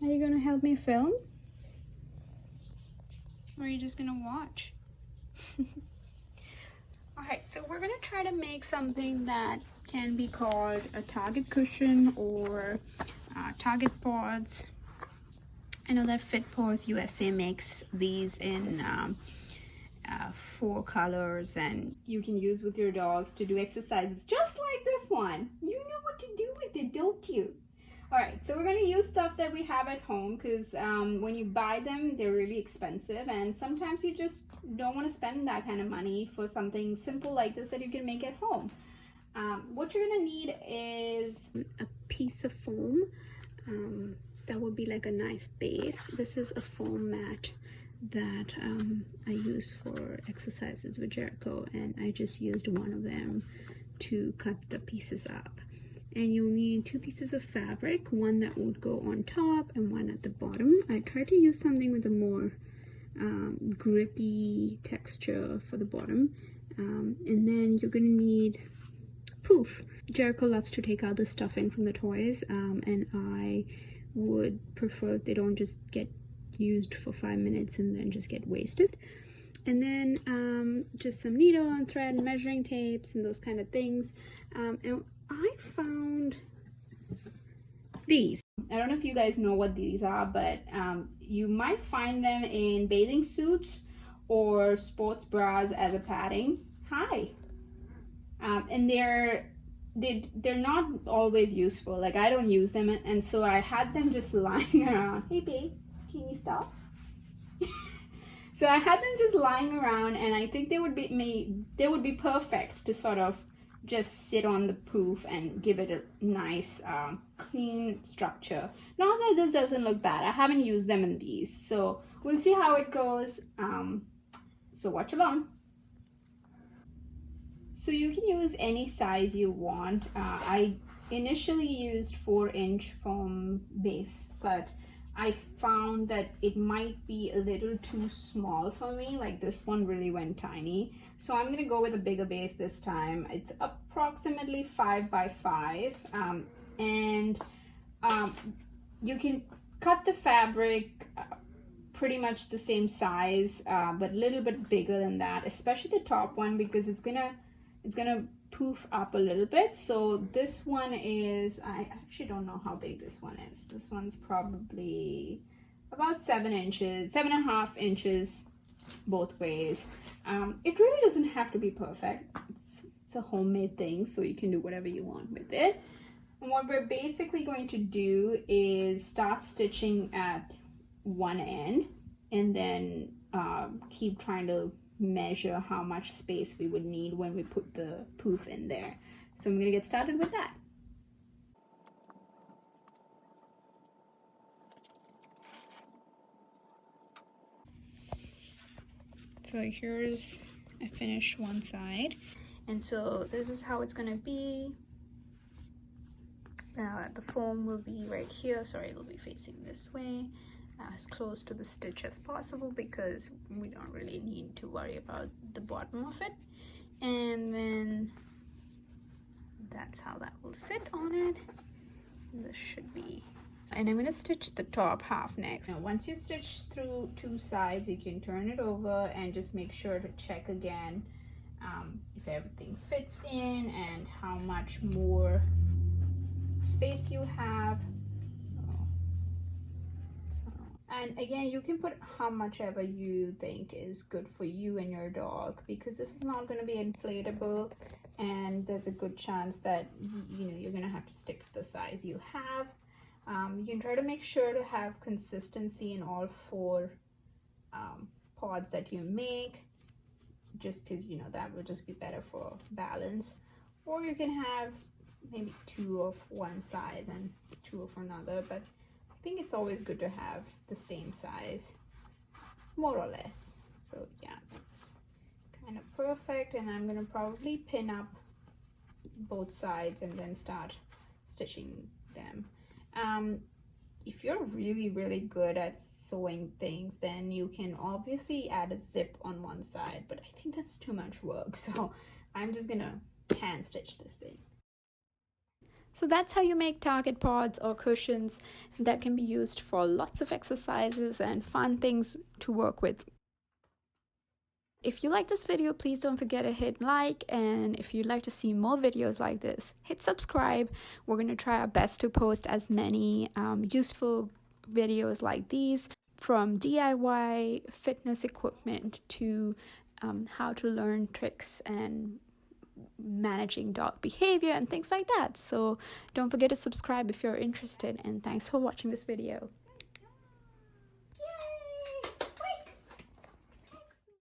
Are you gonna help me film? Or are you just gonna watch? Alright, so we're gonna try to make something that can be called a target cushion or target pods. I know that Fitpaws USA makes these in 4 colors, and you can use with your dogs to do exercises just like this one. You know what to do with it, don't you? Alright, so we're going to use stuff that we have at home, because when you buy them, they're really expensive, and sometimes you just don't want to spend that kind of money for something simple like this that you can make at home. What you're going to need is a piece of foam. That would be like a nice base. This is a foam mat that I use for exercises with Jericho, and I just used one of them to cut the pieces up. And you'll need 2 pieces of fabric, one that would go on top and one at the bottom. I tried to use something with a more grippy texture for the bottom. And then you're gonna need poof. Jericho loves to take out the stuffing from the toys, and I would prefer if they don't just get used for 5 minutes and then just get wasted. And then just some needle and thread, measuring tapes, and those kind of things. And I found these. I don't know if you guys know what these are, but you might find them in bathing suits or sports bras as a padding. Hi. And they're not always useful. Like, I don't use them, and so I had them just lying around. Hey babe, can you stop? So I had them just lying around, and I think they would be perfect to sort of just sit on the poof and give it a nice clean structure. Not that this doesn't look bad. I haven't used them in these, so we'll see how it goes. So watch along. So you can use any size you want. I initially used 4-inch foam base, but I found that it might be a little too small for me. Like, this one really went tiny. So I'm gonna go with a bigger base this time. It's approximately 5 by 5. You can cut the fabric pretty much the same size, but a little bit bigger than that, especially the top one, because it's gonna poof up a little bit. So this one is, I actually don't know how big this one is. This one's probably about 7 inches, 7.5 inches both ways. It really doesn't have to be perfect. It's a homemade thing, so you can do whatever you want with it. And what we're basically going to do is start stitching at one end, and then keep trying to measure how much space we would need when we put the poof in there. So I'm gonna get started with that. So here's, I finished one side, and so this is how it's gonna be. The foam will be right here. Sorry, it'll be facing this way, as close to the stitch as possible, because we don't really need to worry about the bottom of it. And then that's how that will sit on it. This should be, and I'm going to stitch the top half next. Now once you stitch through 2 sides, you can turn it over and just make sure to check again if everything fits in and how much more space you have. And again, you can put how much ever you think is good for you and your dog, because this is not going to be inflatable, and there's a good chance that you're going to have to stick to the size you have. You can try to make sure to have consistency in all 4 pods that you make, just because that would just be better for balance. Or you can have maybe 2 of one size and 2 of another, but I think it's always good to have the same size, more or less. So yeah, that's kind of perfect. And I'm gonna probably pin up both sides and then start stitching them. If you're really good at sewing things, then you can obviously add a zip on one side, but I think that's too much work, so I'm just gonna hand stitch this thing. So that's how you make target pods or cushions that can be used for lots of exercises and fun things to work with. If you like this video, please don't forget to hit like, and if you'd like to see more videos like this, hit subscribe. We're going to try our best to post as many useful videos like these, from DIY fitness equipment to how to learn tricks and managing dog behavior and things like that. So don't forget to subscribe if you're interested, and thanks for watching this video.